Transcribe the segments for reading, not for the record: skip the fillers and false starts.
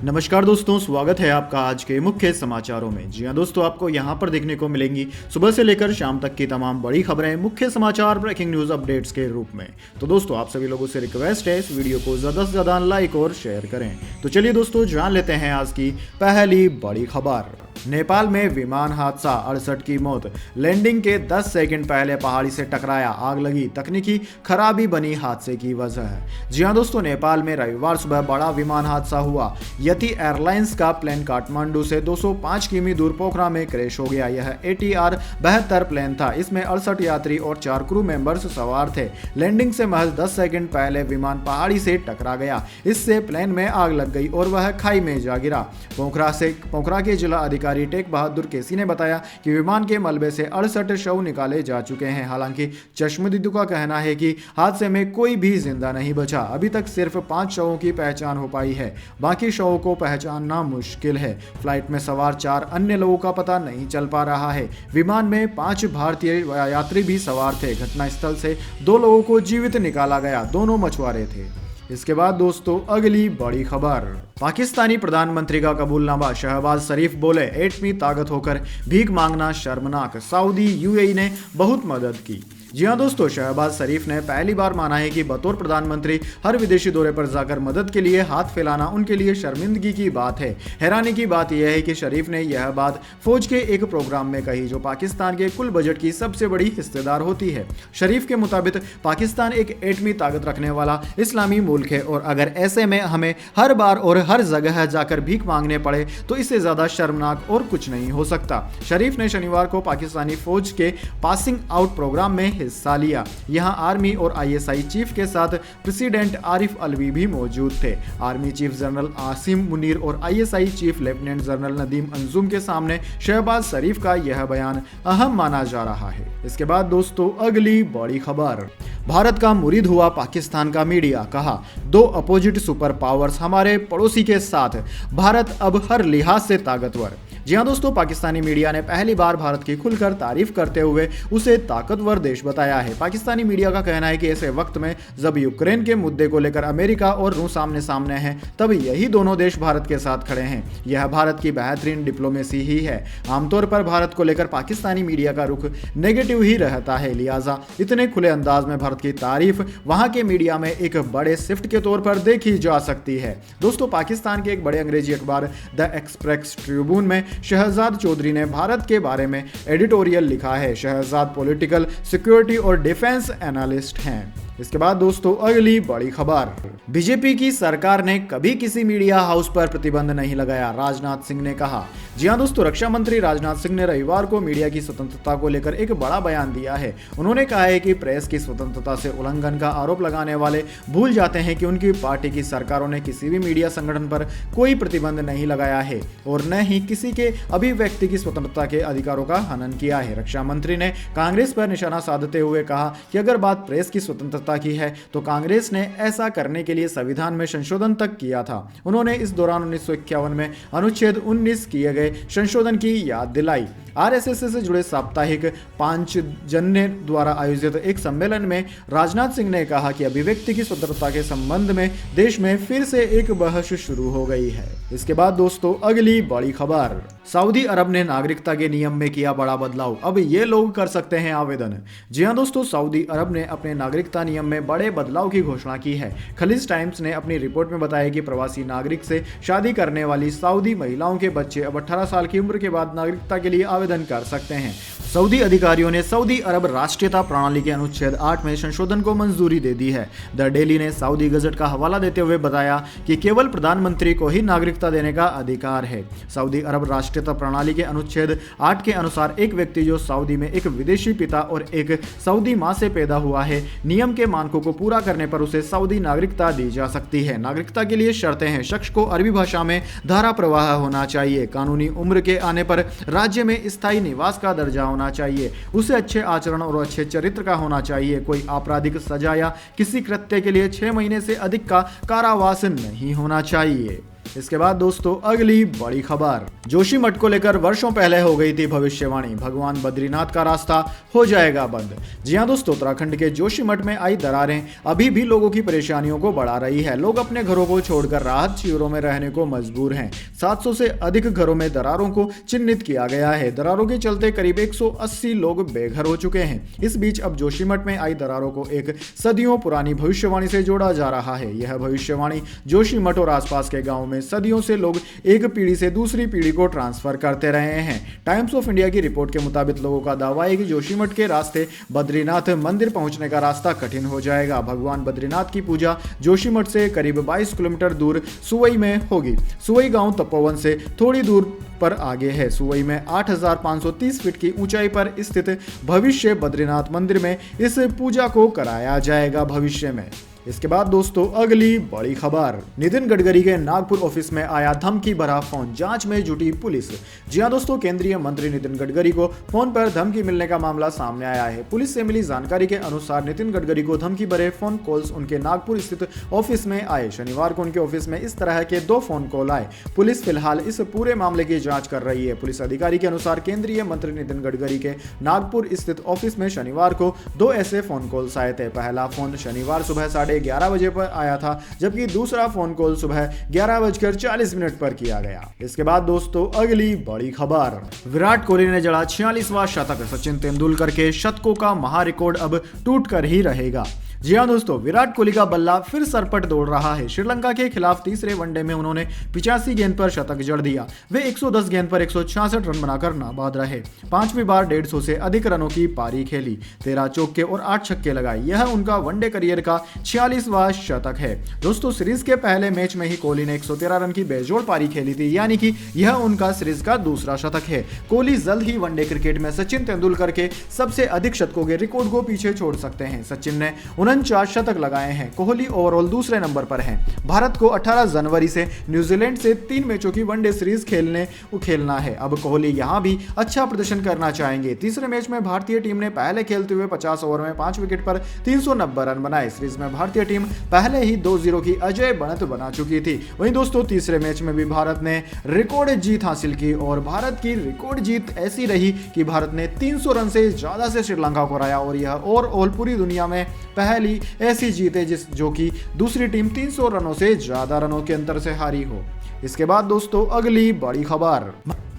नमस्कार दोस्तों, स्वागत है आपका आज के मुख्य समाचारों में। जी हां दोस्तों, आपको यहां पर देखने को मिलेंगी सुबह से लेकर शाम तक की तमाम बड़ी खबरें, मुख्य समाचार, ब्रेकिंग न्यूज अपडेट्स के रूप में। तो दोस्तों, आप सभी लोगों से रिक्वेस्ट है इस वीडियो को ज़्यादा से ज़्यादा लाइक और शेयर करें। तो चलिए दोस्तों, जान लेते हैं आज की पहली बड़ी खबर। नेपाल में विमान हादसा, 68 की मौत। लैंडिंग के 10 सेकंड पहले पहाड़ी से टकराया, आग लगी, तकनीकी खराबी बनी हादसे की वजह। जी हां दोस्तों, नेपाल में रविवार सुबह बड़ा विमान हादसा हुआ। यति एयरलाइंस का प्लेन काठमांडू से 205 किमी दूर पोखरा में क्रैश हो गया। यह ATR 72 प्लेन था। इसमें 68 यात्री और 4 क्रू मेंबर्स सवार थे। लैंडिंग से महज 10 सेकंड पहले विमान पहाड़ी से टकरा गया। इससे प्लेन में आग लग गई और वह खाई में जा गिरा। पोखरा के जिला अधिकारी टेक बहादुर केसी ने बताया कि विमान के मलबे से 68 शव निकाले जा चुके हैं। हालांकि चश्मदीदों का कहना है कि हादसे में कोई भी जिंदा नहीं बचा। अभी तक सिर्फ 5 शवों की पहचान हो पाई है। बाकी शवों को पहचानना मुश्किल है। फ्लाइट में सवार 4 अन्य लोगों का पता नहीं चल पा रहा है। विमान में 5 भारतीय यात्री भी सवार थे। घटनास्थल से 2 लोगों को जीवित निकाला गया, दोनों मछुआरे थे। इसके बाद दोस्तों, अगली बड़ी खबर। पाकिस्तानी प्रधानमंत्री का कबूलनामा। शहबाज शरीफ बोले, एटमी ताकत होकर भीख मांगना शर्मनाक। सऊदी UAE ने बहुत मदद की। जी हाँ दोस्तों, शहबाज शरीफ ने पहली बार माना है कि बतौर प्रधानमंत्री हर विदेशी दौरे पर जाकर मदद के लिए हाथ फैलाना उनके लिए शर्मिंदगी की बात है। हैरानी की बात यह है कि शरीफ ने यह बात फौज के एक प्रोग्राम में कही जो पाकिस्तान के कुल बजट की सबसे बड़ी हिस्सेदार होती है। शरीफ के मुताबिक पाकिस्तान एक एटमी ताकत रखने वाला इस्लामी मुल्क है और अगर ऐसे में हमें हर बार और हर जगह जाकर भीख मांगने पड़े तो इससे ज्यादा शर्मनाक और कुछ नहीं हो सकता। शरीफ ने शनिवार को पाकिस्तानी फौज के पासिंग आउट प्रोग्राम में हिस्सा लिया। यहां आर्मी और ISI चीफ के साथ प्रेसिडेंट आरिफ अलवी भी मौजूद थे। Army chief general Asim Munir और ISI chief lieutenant general Nadeem Anjum के सामने शहबाज शरीफ का यह बयान अहम माना जा रहा है। इसके बाद दोस्तों, अगली बड़ी खबर। भारत का मुरीद हुआ पाकिस्तान का मीडिया। कहा, 2 अपोजिट सुपर पावर्स हमारे पड़ोसी के साथ, भारत अब हर लिहाज से ताकतवर। जी हाँ दोस्तों, पाकिस्तानी मीडिया ने पहली बार भारत की खुलकर तारीफ करते हुए उसे ताकतवर देश बताया है। पाकिस्तानी मीडिया का कहना है कि ऐसे वक्त में जब यूक्रेन के मुद्दे को लेकर अमेरिका और रूस आमने सामने हैं, तब यही दोनों देश भारत के साथ खड़े हैं। यह भारत की बेहतरीन डिप्लोमेसी ही है। आमतौर पर भारत को लेकर पाकिस्तानी मीडिया का रुख नेगेटिव ही रहता है, लिहाजा इतने खुले अंदाज में भारत की तारीफ वहां के मीडिया में एक बड़े शिफ्ट के तौर पर देखी जा सकती है। दोस्तों, पाकिस्तान के एक बड़े अंग्रेजी अखबार द एक्सप्रेस ट्रिब्यून में शहजाद चौधरी ने भारत के बारे में एडिटोरियल लिखा है। शहजाद पॉलिटिकल, सिक्योरिटी और डिफेंस एनालिस्ट हैं। इसके बाद दोस्तों, अगली बड़ी खबर। बीजेपी की सरकार ने कभी किसी मीडिया हाउस पर प्रतिबंध नहीं लगाया, राजनाथ सिंह ने कहा। जी हां दोस्तों, रक्षा मंत्री राजनाथ सिंह ने रविवार को मीडिया की स्वतंत्रता को लेकर एक बड़ा बयान दिया है। उन्होंने कहा है कि प्रेस की स्वतंत्रता से उल्लंघन का आरोप लगाने वाले भूल जाते हैं कि उनकी पार्टी की सरकारों ने किसी भी मीडिया संगठन पर कोई प्रतिबंध नहीं लगाया है और न ही किसी के अभिव्यक्ति की स्वतंत्रता के अधिकारों का हनन किया है। रक्षा मंत्री ने कांग्रेस पर निशाना साधते हुए कहा कि अगर बात प्रेस की स्वतंत्रता की है तो कांग्रेस ने ऐसा करने के लिए संविधान में संशोधन तक किया था। उन्होंने इस दौरान 1951 में अनुच्छेद 19 किए गए संशोधन की याद दिलाई। RSS से जुड़े साप्ताहिक पांचजन्य द्वारा आयोजित एक सम्मेलन में राजनाथ सिंह ने कहा कि अभिव्यक्ति की स्वतंत्रता के संबंध में देश में फिर से एक बहस शुरू हो गई है। इसके बाद दोस्तों, अगली बड़ी खबर। सऊदी अरब ने नागरिकता के नियम में किया बड़ा बदलाव, अब ये लोग कर सकते हैं आवेदन। जी हां दोस्तों, सऊदी अरब ने अपने नागरिकता नियम में बड़े बदलाव की घोषणा की है। खलीज टाइम्स ने अपनी रिपोर्ट में बताया कि प्रवासी नागरिक से शादी करने वाली सऊदी महिलाओं के बच्चे अब 18 साल की उम्र के बाद नागरिकता के लिए आवेदन कर सकते हैं। सऊदी अधिकारियों ने सऊदी अरब राष्ट्रीयता प्रणाली के अनुच्छेद 8 में संशोधन को मंजूरी दे दी है। द डेली ने सऊदी गजट का हवाला देते हुए बताया कि केवल प्रधानमंत्री को ही नागरिकता देने का अधिकार है। सऊदी अरब राष्ट्रीयता प्रणाली के अनुच्छेद 8 के अनुसार एक व्यक्ति जो सऊदी में एक विदेशी पिता और एक सऊदी मां से पैदा हुआ है, नियम के मानकों को पूरा करने पर उसे सऊदी नागरिकता दी जा सकती है। नागरिकता के लिए शर्तें हैं। शख्स को अरबी भाषा में धारा प्रवाह होना चाहिए। कानूनी उम्र के आने पर राज्य में स्थायी निवास का दर्जा होना चाहिए। उसे अच्छे आचरण और अच्छे चरित्र का होना चाहिए। कोई आपराधिक सजा या किसी कृत्य के लिए 6 महीने से अधिक का कारावास नहीं होना चाहिए। इसके बाद दोस्तों अगली बड़ी खबर, जोशीमठ को लेकर वर्षों पहले हो गई थी भविष्यवाणी, भगवान बद्रीनाथ का रास्ता हो जाएगा बंद। जी हां दोस्तों, उत्तराखंड के जोशीमठ में आई दरारें अभी भी लोगों की परेशानियों को बढ़ा रही है। लोग अपने घरों को छोड़कर राहत शिविरों में रहने को मजबूर हैं। 700 से अधिक घरों में दरारों को चिन्हित किया गया है। दरारों के चलते करीब 180 लोग बेघर हो चुके हैं। इस बीच अब जोशीमठ में आई दरारों को एक सदियों पुरानी भविष्यवाणी से जोड़ा जा रहा है। यह भविष्यवाणी जोशीमठ और आसपास के गांवों में सदियों से लोग एक पीढ़ी से दूसरी पीढ़ी को ट्रांसफर करते रहे हैं। टाइम्स ऑफ इंडिया की रिपोर्ट के मुताबिक लोगों का दावा है कि जोशीमठ के रास्ते बद्रीनाथ मंदिर पहुंचने का रास्ता कठिन हो जाएगा। भगवान बद्रीनाथ की पूजा जोशीमठ से करीब 22 किलोमीटर दूर सुवई में होगी। सुवई गांव तपोवन से थोड़ी दूर पर आगे है। सुवई में 8530 फीट की ऊंचाई पर स्थित भविष्य बद्रीनाथ मंदिर में इस पूजा को कराया जाएगा भविष्य में। इसके बाद दोस्तों अगली बड़ी खबर, नितिन गडकरी के नागपुर ऑफिस में आया धमकी भरा फोन, जांच में जुटी पुलिस। जी हां दोस्तों, केंद्रीय मंत्री नितिन गडकरी को फोन पर धमकी मिलने का मामला सामने आया है। पुलिस से मिली जानकारी के अनुसार नितिन गडकरी को धमकी भरे फोन कॉल्स उनके नागपुर स्थित ऑफिस में आए। शनिवार को उनके ऑफिस में इस तरह के 2 फोन कॉल आए। पुलिस फिलहाल इस पूरे मामले की जांच कर रही है। पुलिस अधिकारी के अनुसार केंद्रीय मंत्री नितिन गडकरी के नागपुर स्थित ऑफिस में शनिवार को 2 ऐसे फोन कॉल्स आए थे। पहला फोन शनिवार सुबह 11:30 बजे पर आया था, जबकि दूसरा फोन कॉल सुबह 11:40 पर किया गया। इसके बाद दोस्तों अगली बड़ी खबर, विराट कोहली ने जड़ा 46वां शतक, सचिन तेंदुलकर के शतकों का महारिकॉर्ड अब टूट कर ही रहेगा। जी हां दोस्तों, विराट कोहली का बल्ला फिर सरपट दौड़ रहा है। श्रीलंका के खिलाफ तीसरे वनडे में उन्होंने 85 गेंद पर शतक जड़ दिया। वे 110 गेंद पर 166 रन बनाकर नाबाद रहे। 5वीं बार 150 से अधिक रनों की पारी खेली, 13 चौके और 8 छक्के लगाए। यह उनका वनडे करियर का 46वां शतक है। दोस्तों, सीरीज के पहले मैच में ही कोहली ने 113 रन की बेजोड़ पारी खेली थी, यानी कि यह उनका सीरीज का दूसरा शतक है। कोहली जल्द ही वनडे क्रिकेट में सचिन तेंदुलकर के सबसे अधिक शतकों के रिकॉर्ड को पीछे छोड़ सकते हैं। सचिन ने 49 शतक लगाए हैं। कोहली ओवरऑल दूसरे नंबर पर हैं। भारत को 18 जनवरी से न्यूजीलैंड से 3 मैचों की वनडे सीरीज खेलना है। अब कोहली यहां भी अच्छा प्रदर्शन करना चाहेंगे। तीसरे मैच में भारतीय टीम ने पहले खेलते हुए 50 ओवर में 5 विकेट पर 390 रन बनाए। सीरीज में भारतीय टीम पहले ही 2-0 की अजय बढ़त बना चुकी थी। वहीं दोस्तों तीसरे मैच में भी भारत ने रिकॉर्ड जीत हासिल की और भारत की रिकॉर्ड जीत ऐसी रही कि भारत ने 300 रन से ज्यादा से श्रीलंका को हराया और यह ओवरऑल पूरी दुनिया में पहली ऐसी जीत है जो कि दूसरी टीम 300 रनों से ज्यादा रनों के अंतर से हारी हो। इसके बाद दोस्तों अगली बड़ी खबर,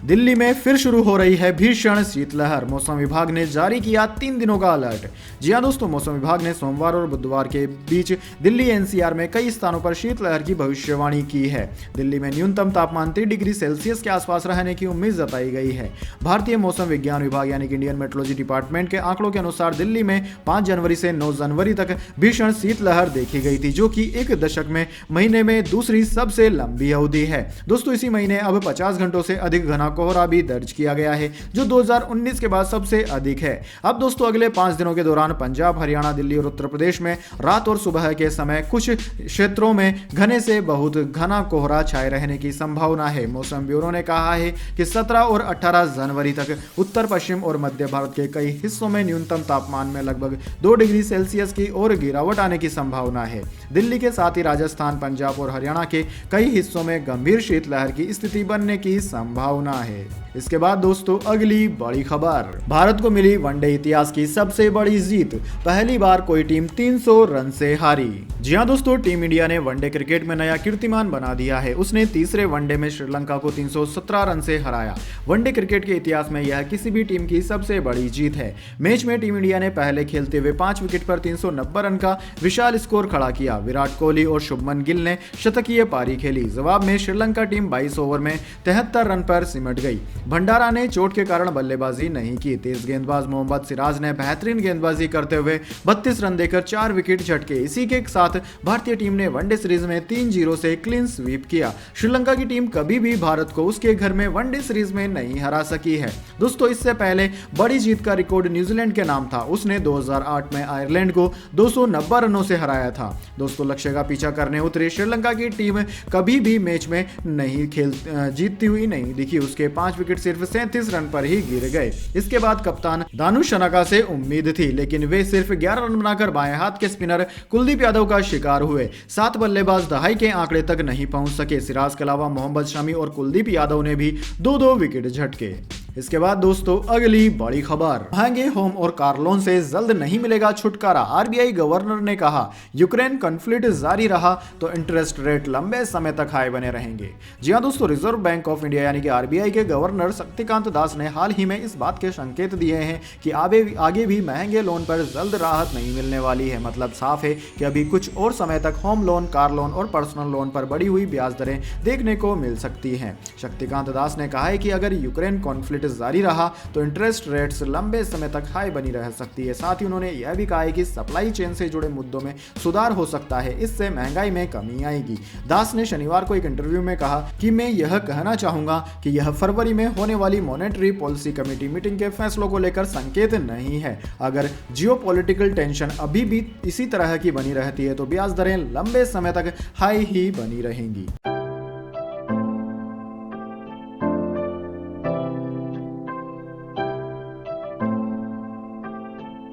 दिल्ली में फिर शुरू हो रही है भीषण शीतलहर, मौसम विभाग ने जारी किया 3 दिनों का अलर्ट। जी हां दोस्तों, मौसम विभाग ने सोमवार और बुधवार के बीच दिल्ली एनसीआर में कई स्थानों पर शीतलहर की भविष्यवाणी की है। दिल्ली में न्यूनतम तापमान 3 डिग्री सेल्सियस के आसपास रहने की उम्मीद जताई गई है। भारतीय मौसम विज्ञान विभाग यानी कि इंडियन मेट्रोलॉजी डिपार्टमेंट के आंकड़ों के अनुसार दिल्ली में 5 जनवरी से 9 जनवरी तक भीषण शीतलहर देखी गई थी, जो कि एक दशक में महीने में दूसरी सबसे लंबी अवधि है। दोस्तों इसी महीने अब 50 घंटों से अधिक घना कोहरा भी दर्ज किया गया है, जो 2019 के बाद सबसे अधिक है। अब दोस्तों अगले 5 दिनों के दौरान पंजाब, हरियाणा, दिल्ली और उत्तर प्रदेश में रात और सुबह के समय कुछ क्षेत्रों में घने से बहुत घना कोहरा छाए रहने की संभावना है। मौसम ब्यूरो ने कहा है कि 17 और 18 जनवरी तक उत्तर पश्चिम और मध्य भारत के कई हिस्सों में न्यूनतम तापमान में लगभग 2 डिग्री सेल्सियस की और गिरावट आने की संभावना है। दिल्ली के साथ ही राजस्थान, पंजाब और हरियाणा के कई हिस्सों में गंभीर शीतलहर की स्थिति बनने की संभावना है। इसके बाद दोस्तों अगली बड़ी खबर, भारत को मिली वनडे इतिहास की सबसे बड़ी जीत, पहली बार कोई टीम 300 रन से हारी। जी हां दोस्तों, टीम इंडिया ने वनडे क्रिकेट में नया कीर्तिमान बना दिया है। उसने तीसरे वनडे में श्रीलंका को 317 रन से हराया। वनडे क्रिकेट के इतिहास में यह किसी भी टीम की सबसे बड़ी जीत है। मैच में टीम इंडिया ने पहले खेलते हुए 5 विकेट पर 390 रन का विशाल स्कोर खड़ा किया। विराट कोहली और शुभमन गिल ने शतकीय पारी खेली। जवाब में श्रीलंका टीम 22 ओवर में 73 रन पर सिमट गई। भंडारा ने चोट के कारण बल्लेबाजी नहीं की। तेज गेंदबाज मोहम्मद सिराज ने बेहतरीन गेंदबाजी करते हुए 32 रन देकर 4 विकेट झटके। इसी के साथ भारतीय टीम ने वनडे सीरीज में 3-0 से क्लीन स्वीप किया। श्रीलंका की टीम कभी भी भारत को उसके घर में वनडे सीरीज में नहीं हरा सकी है। दोस्तों इससे पहले बड़ी जीत का रिकॉर्ड न्यूजीलैंड के नाम था। उसने 2008 में आयरलैंड को 290 रनों से हराया था। दोस्तों लक्ष्य का पीछा करने उतरी श्रीलंका की टीम कभी भी मैच में नहीं जीतती हुई नहीं दिखी। उसके 5 विकेट सिर्फ 37 रन पर ही गिर गए। इसके बाद कप्तान दानु शनाका से उम्मीद थी, लेकिन वे सिर्फ 11 रन बनाकर बाएं हाथ के स्पिनर कुलदीप यादव का शिकार हुए। 7 बल्लेबाज दहाई के आंकड़े तक नहीं पहुंच सके। सिराज के अलावा मोहम्मद शमी और कुलदीप यादव ने भी 2-2 विकेट झटके। इसके बाद दोस्तों अगली बड़ी खबर, महंगे होम और कार लोन से जल्द नहीं मिलेगा छुटकारा। आरबीआई गवर्नर ने कहा यूक्रेन कॉन्फ्लिक्ट जारी रहा तो इंटरेस्ट रेट लंबे समय तक हाई बने रहेंगे। जी हां दोस्तों, रिजर्व बैंक ऑफ इंडिया यानी कि आरबीआई के गवर्नर शक्तिकांत दास ने हाल ही में इस बात के संकेत दिए हैं कि आगे भी महंगे लोन पर जल्द राहत नहीं मिलने वाली है। मतलब साफ है कि अभी कुछ और समय तक होम लोन, कार लोन और पर्सनल लोन पर बढ़ी हुई ब्याज दरें देखने को मिल सकती हैं। शक्तिकांत दास ने कहा है कि अगर यूक्रेन कॉन्फ्लिक्ट जारी रहा तो इंटरेस्ट रेट्स लंबे समय तक हाई बनी रह सकती है। साथ ही उन्होंने यह भी कहा है कि सप्लाई चेन से जुड़े मुद्दों में सुधार हो सकता है, इससे महंगाई में कमी आएगी। दास ने शनिवार को एक इंटरव्यू में कहा कि मैं यह कहना चाहूंगा कि यह फरवरी में होने वाली मॉनेटरी पॉलिसी कमेटी मीटिंग के फैसलों को लेकर संकेत नहीं है। अगर जियोपॉलिटिकल टेंशन अभी भी इसी तरह की बनी रहती है तो ब्याज दरें लंबे समय तक हाई ही बनी रहेंगी।